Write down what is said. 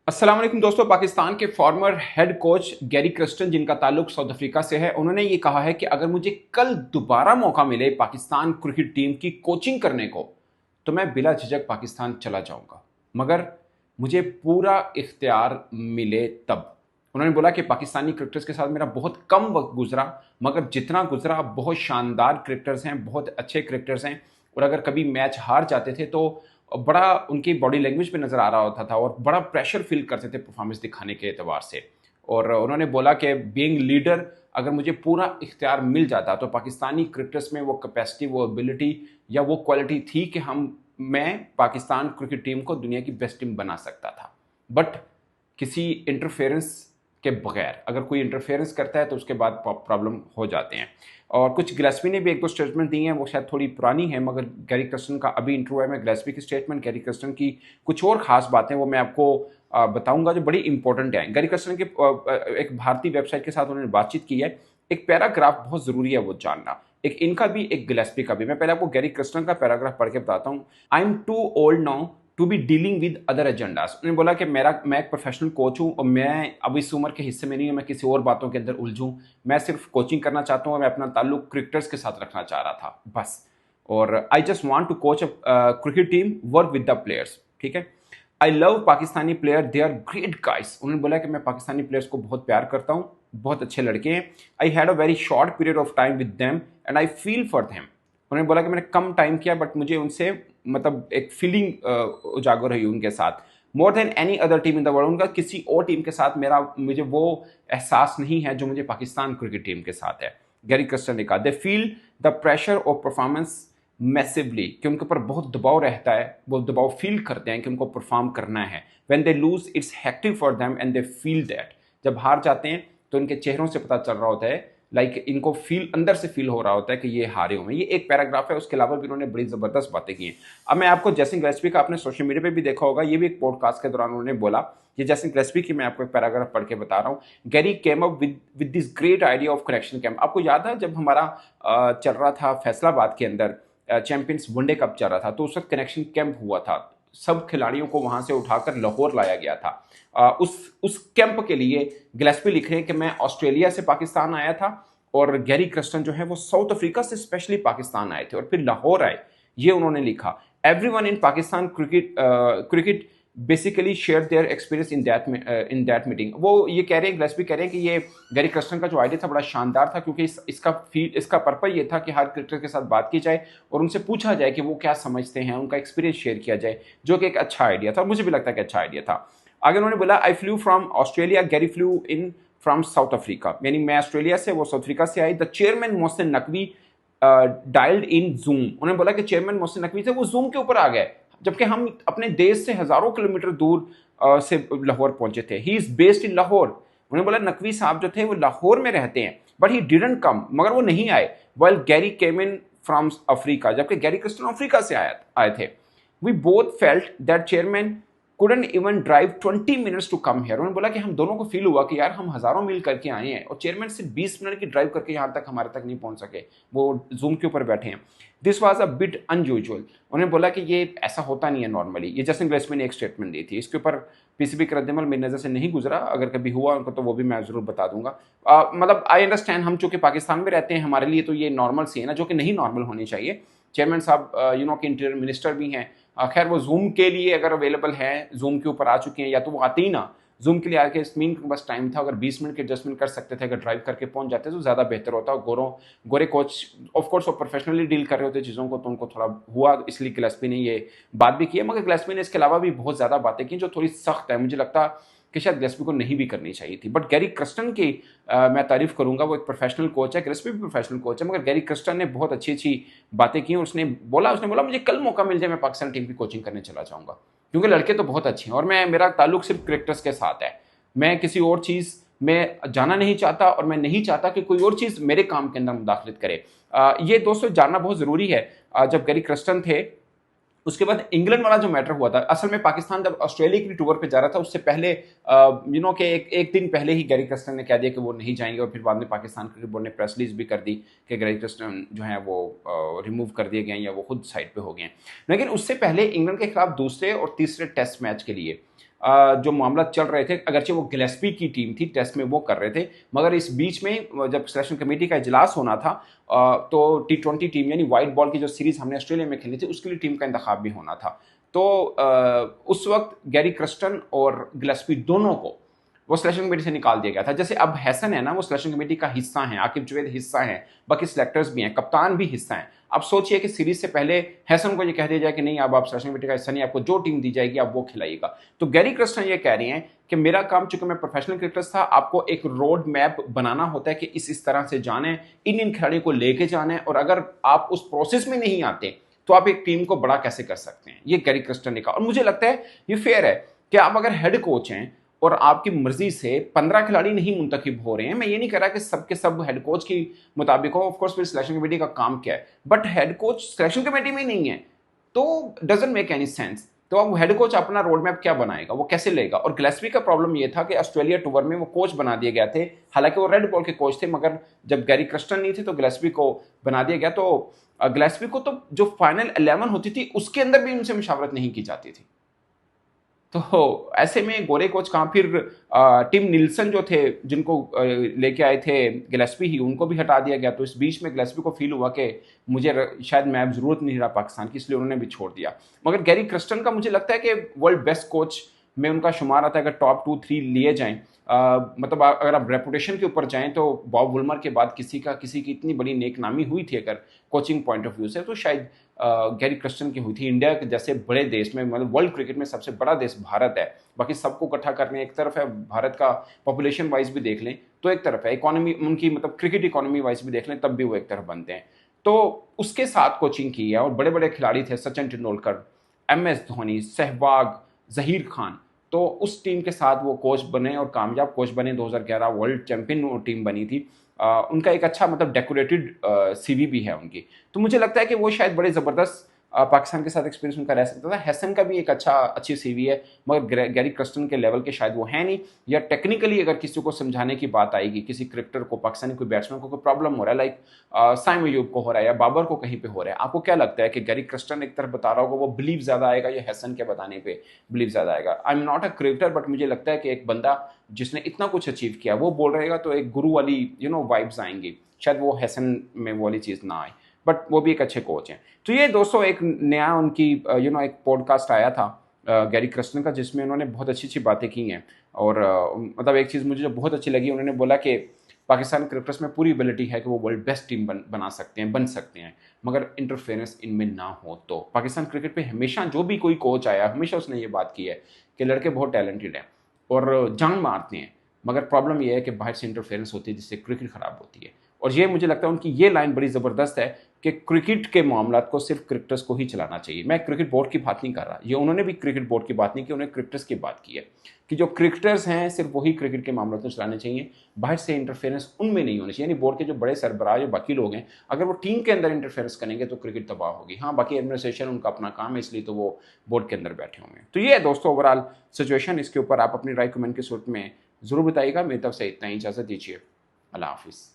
अस्सलाम वालेकुम दोस्तों। पाकिस्तान के फॉर्मर हेड कोच गैरी क्रस्टन, जिनका ताल्लुक साउथ अफ्रीका से है, उन्होंने ये कहा है कि अगर मुझे कल दोबारा मौका मिले पाकिस्तान क्रिकेट टीम की कोचिंग करने को तो मैं बिला झिझक पाकिस्तान चला जाऊंगा, मगर मुझे पूरा इख्तियार मिले तब। उन्होंने बोला कि पाकिस्तानी क्रिकेटर्स के साथ मेरा बहुत कम वक्त गुजरा, मगर जितना गुजरा बहुत शानदार क्रिकेटर्स हैं, बहुत अच्छे क्रिकेटर्स हैं। और अगर कभी मैच हार जाते थे तो बड़ा उनकी बॉडी लैंग्वेज पे नज़र आ रहा होता था और बड़ा प्रेशर फील करते थे परफॉर्मेंस दिखाने के एतबार से। और उन्होंने बोला कि बीइंग लीडर अगर मुझे पूरा इख्तियार मिल जाता तो पाकिस्तानी क्रिकेटर्स में वो कैपेसिटी, वो एबिलिटी या वो क्वालिटी थी कि मैं पाकिस्तान क्रिकेट टीम को दुनिया की बेस्ट टीम बना सकता था। बट किसी इंटरफेरेंस के बगैर, अगर कोई इंटरफेरेंस करता है तो उसके बाद प्रॉब्लम हो जाते हैं। और कुछ गिलेस्पी ने भी एक दो स्टेटमेंट दी हैं, वो शायद थोड़ी पुरानी है, मगर गैरी क्रस्टन का अभी इंटरव्यू है। मैं गिलेस्पी की स्टेटमेंट, गैरी क्रस्टन की कुछ और खास बातें वो मैं आपको बताऊंगा जो बड़ी इंपॉर्टेंट है। गैरी क्रस्टन के एक भारतीय वेबसाइट के साथ उन्होंने बातचीत की है। एक पैराग्राफ बहुत ज़रूरी है वो जानना, एक इनका भी एक गिलेस्पी का भी। मैं पहले आपको गैरी क्रस्टन का पैराग्राफ पढ़ के बताता हूँ। I am too old now to be dealing with other agendas. उन्होंने बोला कि मैं एक प्रोफेशनल कोच हूँ और मैं अब इस उम्र के हिस्से में नहीं हूँ मैं किसी और बातों के अंदर उलझूँ। मैं सिर्फ कोचिंग करना चाहता हूँ और मैं अपना ताल्लुक क्रिकेटर्स के साथ रखना चाह रहा था बस। और I just want to coach a cricket team, work with the players. ठीक है। I love Pakistani player, they are great guys. उन्होंने बोला कि मैं पाकिस्तानी प्लेयर्स को बहुत प्यार करता हूँ, बहुत अच्छे लड़के हैं। I had a very short period of time with them and I feel for them. उन्होंने बोला कि मैंने कम टाइम किया बट मुझे उनसे मतलब एक फीलिंग उजागर हुई उनके साथ। More than any other team in the world, उनका किसी और टीम के साथ मुझे वो एहसास नहीं है जो मुझे पाकिस्तान क्रिकेट टीम के साथ है। गैरी क्रस्टन ने कहा they feel the pressure of performance massively, कि उनके ऊपर बहुत दबाव रहता है, वो दबाव फील करते हैं कि उनको परफॉर्म करना है। When they lose its hectic for them and they feel that. जब हार जाते हैं तो उनके चेहरों से पता चल रहा होता है, लाइक इनको फील अंदर से फील हो रहा होता है कि ये हारे हुए हैं। ये एक पैराग्राफ है, उसके अलावा भी उन्होंने बड़ी ज़बरदस्त बातें की हैं। अब मैं आपको जैसन गिलेस्पी का आपने सोशल मीडिया पे भी देखा होगा, ये भी एक पॉडकास्ट के दौरान उन्होंने बोला। ये जैसन गिलेस्पी की मैं आपको एक पैराग्राफ पढ़ के बता रहा हूँ। Gary came up with this great idea of connection camp. आपको याद है जब हमारा चल रहा था फैसलाबाद के अंदर चैंपियंस वनडे कप चल रहा था, तो उस वक्त कनेक्शन कैंप हुआ था। सब खिलाड़ियों को वहां से उठाकर लाहौर लाया गया था। उस कैंप के लिए गिलेस्पी लिख रहे हैं कि मैं ऑस्ट्रेलिया से पाकिस्तान आया था और गैरी क्रस्टन जो है वो साउथ अफ्रीका से स्पेशली पाकिस्तान आए थे और फिर लाहौर आए। ये उन्होंने लिखा। Everyone in Pakistan cricket basically share their experience in that meeting. वो ये कह रहे हैं, गिलेस्पी कह रहे हैं कि ये गैरी क्रस्टन का जो आइडिया था बड़ा शानदार था, क्योंकि इसका पर्पज ये था कि हर क्रिकेटर के साथ बात की जाए और उनसे पूछा जाए कि वो क्या समझते हैं, उनका एक्सपीरियंस शेयर किया जाए, जो कि एक अच्छा आइडिया था। मुझे भी लगता है कि अच्छा आइडिया था। आगे उन्होंने बोला I flew from Australia, Gary flew in from South Africa, यानी मैं ऑस्ट्रेलिया से, वो साउथ अफ्रीका से आई। The chairman Mohsin Naqvi dialled in Zoom. उन्होंने बोला कि चेयरमैन मोहसिन नकवी थे वो जूम के ऊपर आ गए, जबकि हम अपने देश से हजारों किलोमीटर दूर से लाहौर पहुंचे थे। He is based in Lahore. उन्होंने बोला नकवी साहब जो थे वो लाहौर में रहते हैं, बट ही डिडंट कम, मगर वो नहीं आए। Well Gary came in from Africa, जबकि गैरी क्रस्टन अफ्रीका से आए थे। We both felt that chairman couldn't even drive 20 minutes to come here। उन्होंने बोला कि हम दोनों को फील हुआ कि यार हम हजारों मील करके आए हैं और चेयरमैन सिर्फ 20 मिनट की ड्राइव करके यहाँ तक हमारे तक नहीं पहुंच सके, वो जूम के ऊपर बैठे हैं। This was a bit unusual. उन्होंने बोला कि ये ऐसा होता नहीं है नॉर्मली। ये जैसन गिलेस्पी ने एक स्टेटमेंट दी थी, इसके ऊपर पीसीबी का रद्दमल मेरी नज़र से नहीं गुजरा, अगर कभी हुआ उनको तो वो भी मैं जरूर बता दूंगा। मतलब आई अंडरस्टैंड, हम चूंकि पाकिस्तान में रहते हैं हमारे लिए तो ये नॉर्मल सी है ना, जो कि नहीं नॉर्मल होनी चाहिए। चेयरमैन साहब के इंटीरियर मिनिस्टर भी हैं। खैर वो जूम के लिए अगर अवेलेबल हैं, जूम के ऊपर आ चुके हैं, या तो वो आते ही ना जूम के लिए आके स्मीन के बस टाइम था, अगर 20 मिनट के एडजस्टमेंट कर सकते थे, अगर ड्राइव करके पहुंच जाते तो ज़्यादा बेहतर होता। गोरे कोच ऑफकोर्स वो प्रोफेशनली डील कर रहे होते चीज़ों को, तो उनको थोड़ा हुआ, इसलिए गिलेस्पी ने ये बात भी की है। मगर गिलेस्पी ने इसके अलावा भी बहुत ज़्यादा बातें की जो थोड़ी सख्त है, मुझे लगता कि शायद गिलेस्पी को नहीं भी करनी चाहिए थी। बट गैरी क्रस्टन की मैं तारीफ करूंगा, वो एक प्रोफेशनल कोच है, गिलेस्पी भी प्रोफेशनल कोच है, मगर गैरी क्रस्टन ने बहुत अच्छी अच्छी बातें की। और उसने बोला मुझे कल मौका मिल जाए मैं पाकिस्तान टीम की कोचिंग करने चला जाऊंगा, क्योंकि लड़के तो बहुत अच्छे हैं और मेरा ताल्लुक सिर्फ क्रिकेटर्स के साथ है। मैं किसी और चीज़ में जाना नहीं चाहता और मैं नहीं चाहता कि कोई और चीज़ मेरे काम के अंदर मुदाखलत करे। ये दोस्तों जानना बहुत ज़रूरी है। जब गैरी क्रस्टन थे, उसके बाद इंग्लैंड वाला जो मैटर हुआ था, असल में पाकिस्तान जब ऑस्ट्रेलिया की टूर पे जा रहा था उससे पहले के एक दिन पहले ही गैरी क्रस्टन ने कह दिया कि वो नहीं जाएंगे, और फिर बाद में पाकिस्तान क्रिकेट बोर्ड ने प्रेस रिलीज भी कर दी कि गैरी क्रस्टन जो है वो रिमूव कर दिए गए या वो खुद साइड पे हो गए हैं। लेकिन उससे पहले इंग्लैंड के खिलाफ दूसरे और तीसरे टेस्ट मैच के लिए जो मामला चल रहे थे, अगरचे वो गिलेस्पी की टीम थी, टेस्ट में वो कर रहे थे, मगर इस बीच में जब सिलेक्शन कमेटी का इजलास होना था तो T20 टीम यानी व्हाइट बॉल की जो सीरीज हमने ऑस्ट्रेलिया में खेली थी उसके लिए टीम का इंतखाब भी होना था। तो उस वक्त गैरी क्रस्टन और गिलेस्पी दोनों को वो सिलेक्शन कमेटी से निकाल दिया गया था। जैसे अब हैसन है ना, वो सिलेक्शन कमेटी का हिस्सा है, आकिब जुवैद हिस्सा है, बाकी सिलेक्टर्स भी हैं, कप्तान भी हिस्सा हैं। अब सोचिए कि सीरीज से पहले हैसन को ये कह दिया जाए कि नहीं, अब आप सिलेक्शन कमेटी का हिस्सा नहीं, आपको जो टीम दी जाएगी आप वो खिलाइएगा। तो गैरी क्रस्टन ये कह रही हैं कि मेरा काम, चूंकि मैं प्रोफेशनल क्रिकेटर था, आपको एक रोड मैप बनाना होता है कि इस तरह से जाने, इन खिलाड़ियों को लेके जाना है, और अगर आप उस प्रोसेस में नहीं आते तो आप एक टीम को बड़ा कैसे कर सकते हैं। ये गैरी क्रस्टन ने कहा, और मुझे लगता है ये फेयर है कि आप अगर हेड कोच हैं और आपकी मर्जी से 15 खिलाड़ी नहीं मुंतखब हो रहे हैं, मैं ये नहीं कह रहा कि सबके सब हेड कोच के मुताबिक हो, ऑफकोर्स फिर सिलेक्शन कमेटी का काम क्या है, but head coach selection committee में नहीं है तो डजंट मेक एनी सेंस। तो अब हेड कोच अपना रोड मैप क्या बनाएगा, वो कैसे लेगा। और गिलेस्पी का प्रॉब्लम ये था कि ऑस्ट्रेलिया टूर में वो कोच बना दिए गए थे, हालांकि वो रेड बॉल के कोच थे, मगर जब गैरी क्रस्टन नहीं थे तो गिलेस्पी को बना दिया गया। तो गिलेस्पी को तो जो फाइनल 11 होती थी उसके अंदर भी उनसे मुशावरत नहीं की जाती थी। तो ऐसे में गोरे कोच कहाँ, फिर टिम निल्सन जो थे जिनको लेके आए थे गिलेस्पी ही, उनको भी हटा दिया गया। तो इस बीच में गिलेस्पी को फील हुआ कि मुझे शायद मैं अब जरूरत नहीं रहा पाकिस्तान की, इसलिए उन्होंने भी छोड़ दिया। मगर गैरी क्रस्टन का मुझे लगता है कि वर्ल्ड बेस्ट कोच में उनका शुमार आता है, अगर टॉप 2-3 लिए जाएं। मतलब अगर आप रेपुटेशन के ऊपर जाएं तो बॉब वुलमर के बाद किसी की इतनी बड़ी नेकनामी हुई थी अगर कोचिंग पॉइंट ऑफ व्यू से, तो शायद गैरी क्रस्टन की हुई थी। इंडिया के जैसे बड़े देश में, मतलब वर्ल्ड क्रिकेट में सबसे बड़ा देश भारत है, बाकी सबको इकट्ठा करने एक तरफ है, भारत का पॉपुलेशन वाइज भी देख लें तो एक तरफ है, इकोनॉमी उनकी मतलब क्रिकेट इकोनॉमी वाइज भी देख लें तब भी वो एक तरफ बनते हैं। तो उसके साथ कोचिंग की है, और बड़े बड़े खिलाड़ी थे, सचिन तेंदुलकर, MS धोनी, सहवाग, जहीर खान। तो उस टीम के साथ वो कोच बने और कामयाब कोच बने। 2011 वर्ल्ड चैंपियन टीम बनी थी। उनका एक अच्छा मतलब डेकोरेटेड CV भी है उनकी। तो मुझे लगता है कि वो शायद बड़े ज़बरदस्त पाकिस्तान के साथ एक्सपीरियंस उनका रह सकता था। हैसन का भी एक अच्छी CV है, मगर गैरी क्रस्टन के लेवल के शायद वो है नहीं। या टेक्निकली अगर किसी को समझाने की बात आएगी, किसी क्रिकेटर को, पाकिस्तानी कोई बैट्समैन को कोई प्रॉब्लम हो रहा है, लाइक साइम अयूब को हो रहा है या बाबर को कहीं पे हो रहा है, आपको क्या लगता है कि गैरी क्रस्टन एक तरफ बता रहा होगा, वो बिलीव ज़्यादा आएगा या हैसन के बताने पर बिलीव ज़्यादा आएगा। I am not a cricketer, but मुझे लगता है कि एक बंदा जिसने इतना कुछ अचीव किया वो बोल रहेगा तो एक गुरु वाली वाइब्स आएंगी। शायद वो हैसन में वो वाली चीज़ ना आए, बट वो भी एक अच्छे कोच हैं। तो ये दोस्तों एक नया उनकी एक पॉडकास्ट आया था गैरी क्रस्टन का, जिसमें उन्होंने बहुत अच्छी अच्छी बातें की हैं। और मतलब एक चीज़ मुझे जो बहुत अच्छी लगी, उन्होंने बोला कि पाकिस्तान क्रिकेटर्स में पूरी एबिलिटी है कि वो वर्ल्ड बेस्ट टीम बना सकते हैं, बन सकते हैं, मगर इंटरफेरेंस इनमें ना हो। तो पाकिस्तान क्रिकेट पे हमेशा जो भी कोई कोच आया, हमेशा उसने ये बात की है कि लड़के बहुत टैलेंटेड हैं और जान मारते हैं, मगर प्रॉब्लम ये है कि बाहर से इंटरफेरेंस होती है जिससे क्रिकेट खराब होती है। और ये मुझे लगता है उनकी ये लाइन बड़ी ज़बरदस्त है कि क्रिकेट के मामला को सिर्फ क्रिकेटर्स को ही चलाना चाहिए। मैं क्रिकेट बोर्ड की बात नहीं कर रहा, ये उन्होंने भी क्रिकेट बोर्ड की बात नहीं की, उन्होंने क्रिकेटर्स की बात की है कि जो क्रिकेटर्स हैं सिर्फ वही क्रिकेट के मामलों को चलाने चाहिए, बाहर से इंटरफेरेंस उनमें नहीं होनी चाहिए। यानी बोर्ड के जो बड़े सरबराह, जो बाकी लोग हैं, अगर वो टीम के अंदर इंटरफेरेंस करेंगे तो क्रिकेट तबाह होगी। हाँ, बाकी एडमिनिस्ट्रेशन उनका अपना काम है, इसलिए तो वो बोर्ड के अंदर बैठे हुए हैं। तो ये है दोस्तों ओवरऑल सिचुएशन। इसके ऊपर आप अपनी राय कमेंट की सूरत में ज़रूर बताइएगा। मेरी तरफ से इतना ही, इजाज़त दीजिए। अल्लाह हाफिज़।